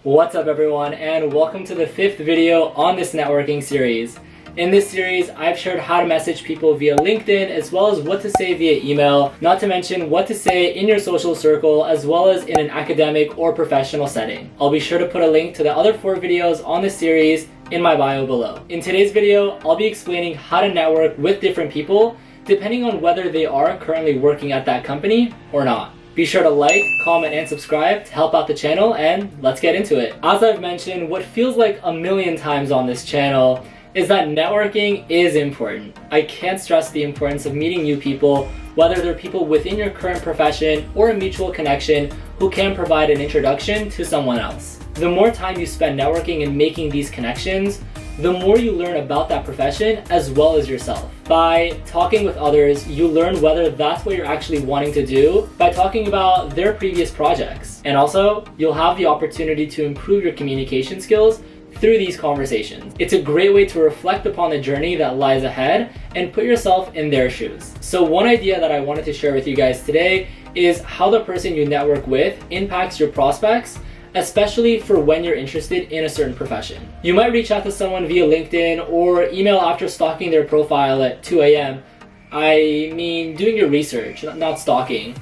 What's up everyone, and welcome to the 5th video on this networking series. In this series, I've shared how to message people via LinkedIn as well as what to say via email, not to mention what to say in your social circle as well as in an academic or professional setting. I'll be sure to put a link to the other 4 videos on this series in my bio below. In today's video, I'll be explaining how to network with different people depending on whether they are currently working at that company or not. Be sure to like, comment, and subscribe to help out the channel, and let's get into it. As I've mentioned, what feels like a million times on this channel is that networking is important. I can't stress the importance of meeting new people, whether they're people within your current profession or a mutual connection who can provide an introduction to someone else. The more time you spend networking and making these connections, the more you learn about that profession as well as yourself. By talking with others, you learn whether that's what you're actually wanting to do by talking about their previous projects. And also, you'll have the opportunity to improve your communication skills through these conversations. It's a great way to reflect upon the journey that lies ahead and put yourself in their shoes. So one idea that I wanted to share with you guys today is how the person you network with impacts your prospects, especially for when you're interested in a certain profession. You might reach out to someone via LinkedIn or email after stalking their profile at 2 a.m. I mean, doing your research, not stalking,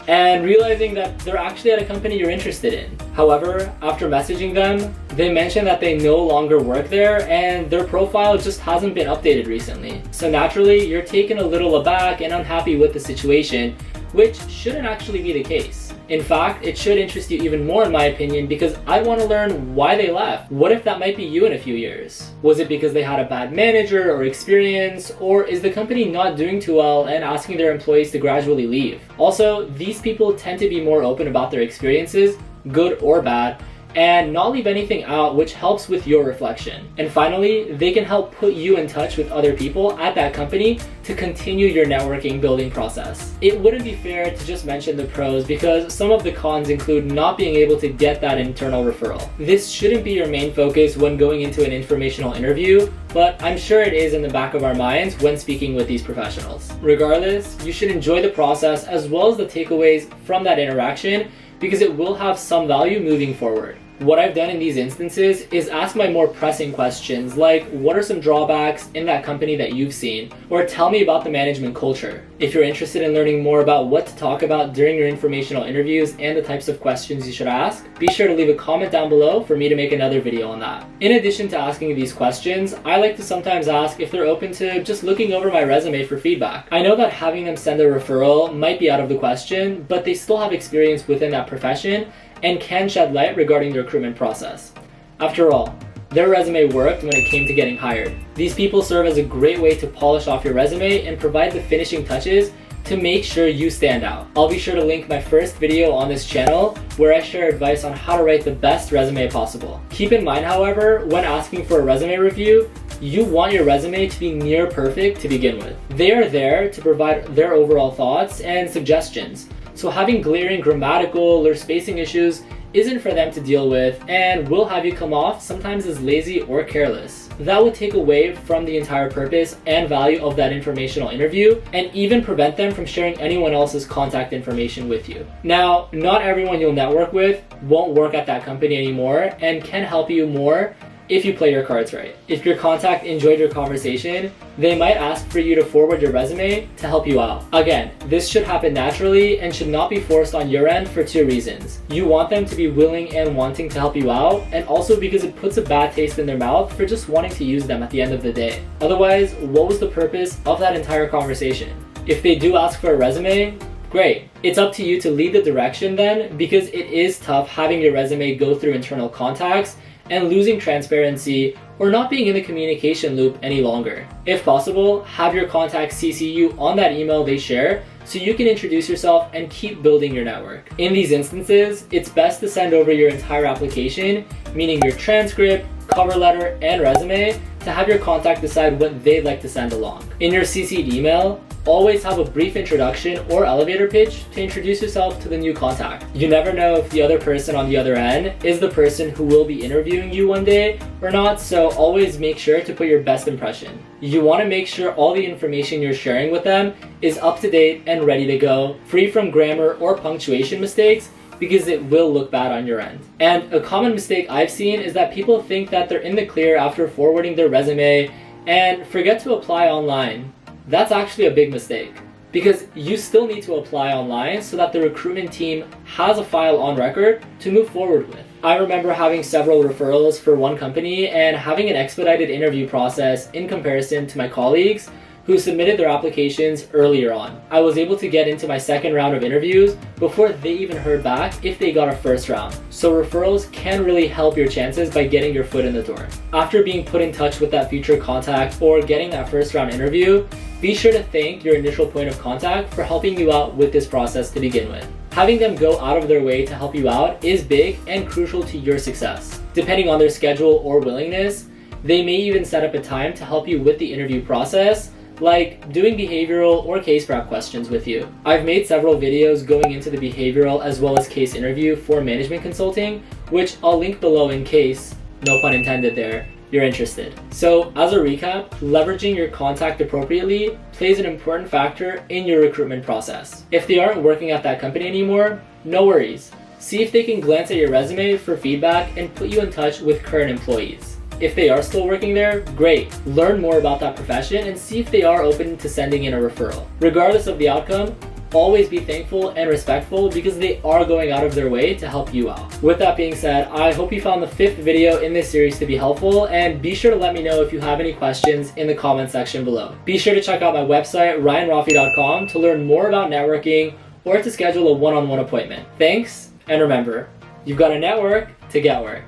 and realizing that they're actually at a company you're interested in. However, after messaging them, they mention that they no longer work there and their profile just hasn't been updated recently. So naturally, you're taken a little aback and unhappy with the situation, which shouldn't actually be the case. In fact, it should interest you even more in my opinion, because I want to learn why they left. What if that might be you in a few years? Was it because they had a bad manager or experience, or is the company not doing too well and asking their employees to gradually leave? Also, these people tend to be more open about their experiences, good or bad, and not leave anything out, which helps with your reflection. And finally, they can help put you in touch with other people at that company to continue your networking building process. It wouldn't be fair to just mention the pros, because some of the cons include not being able to get that internal referral. This shouldn't be your main focus when going into an informational interview, but I'm sure it is in the back of our minds when speaking with these professionals. Regardless, you should enjoy the process as well as the takeaways from that interaction, because it will have some value moving forward. What I've done in these instances is ask my more pressing questions, like what are some drawbacks in that company that you've seen, or tell me about the management culture. If you're interested in learning more about what to talk about during your informational interviews and the types of questions you should ask, be sure to leave a comment down below for me to make another video on that. In addition to asking these questions, I like to sometimes ask if they're open to just looking over my resume for feedback. I know that having them send a referral might be out of the question, but they still have experience within that profession and can shed light regarding the recruitment process. After all, their resume worked when it came to getting hired. These people serve as a great way to polish off your resume and provide the finishing touches to make sure you stand out. I'll be sure to link my first video on this channel where I share advice on how to write the best resume possible. Keep in mind, however, when asking for a resume review, you want your resume to be near perfect to begin with. They are there to provide their overall thoughts and suggestions. So having glaring grammatical or spacing issues isn't for them to deal with and will have you come off sometimes as lazy or careless. That would take away from the entire purpose and value of that informational interview and even prevent them from sharing anyone else's contact information with you. Now, not everyone you'll network with won't work at that company anymore and can help you more if you play your cards right. If your contact enjoyed your conversation, they might ask for you to forward your resume to help you out. Again, this should happen naturally and should not be forced on your end for 2 reasons. You want them to be willing and wanting to help you out, and also because it puts a bad taste in their mouth for just wanting to use them at the end of the day. Otherwise, what was the purpose of that entire conversation? If they do ask for a resume, great. It's up to you to lead the direction then, because it is tough having your resume go through internal contacts and losing transparency or not being in the communication loop any longer. If possible, have your contacts CC you on that email they share so you can introduce yourself and keep building your network. In these instances, it's best to send over your entire application, meaning your transcript, cover letter, and resume, to have your contact decide what they'd like to send along. In your CC'd email, always have a brief introduction or elevator pitch to introduce yourself to the new contact. You never know if the other person on the other end is the person who will be interviewing you one day or not, so always make sure to put your best impression. You want to make sure all the information you're sharing with them is up to date and ready to go, free from grammar or punctuation mistakes, because it will look bad on your end. And a common mistake I've seen is that people think that they're in the clear after forwarding their resume and forget to apply online. That's actually a big mistake, because you still need to apply online so that the recruitment team has a file on record to move forward with. I remember having several referrals for one company and having an expedited interview process in comparison to my colleagues who submitted their applications earlier on. I was able to get into my second round of interviews before they even heard back if they got a first round. So referrals can really help your chances by getting your foot in the door. After being put in touch with that future contact or getting that first round interview, be sure to thank your initial point of contact for helping you out with this process to begin with. Having them go out of their way to help you out is big and crucial to your success. Depending on their schedule or willingness, they may even set up a time to help you with the interview process, like doing behavioral or case prep questions with you. I've made several videos going into the behavioral as well as case interview for management consulting, which I'll link below in case, no pun intended there, you're interested. So as a recap, leveraging your contact appropriately plays an important factor in your recruitment process. If they aren't working at that company anymore, no worries. See if they can glance at your resume for feedback and put you in touch with current employees. If they are still working there, great. Learn more about that profession and see if they are open to sending in a referral. Regardless of the outcome, always be thankful and respectful because they are going out of their way to help you out. With that being said, I hope you found the 5th video in this series to be helpful, and be sure to let me know if you have any questions in the comment section below. Be sure to check out my website, ryanrafi.com, to learn more about networking or to schedule a one-on-one appointment. Thanks, and remember, you've got to network to get work.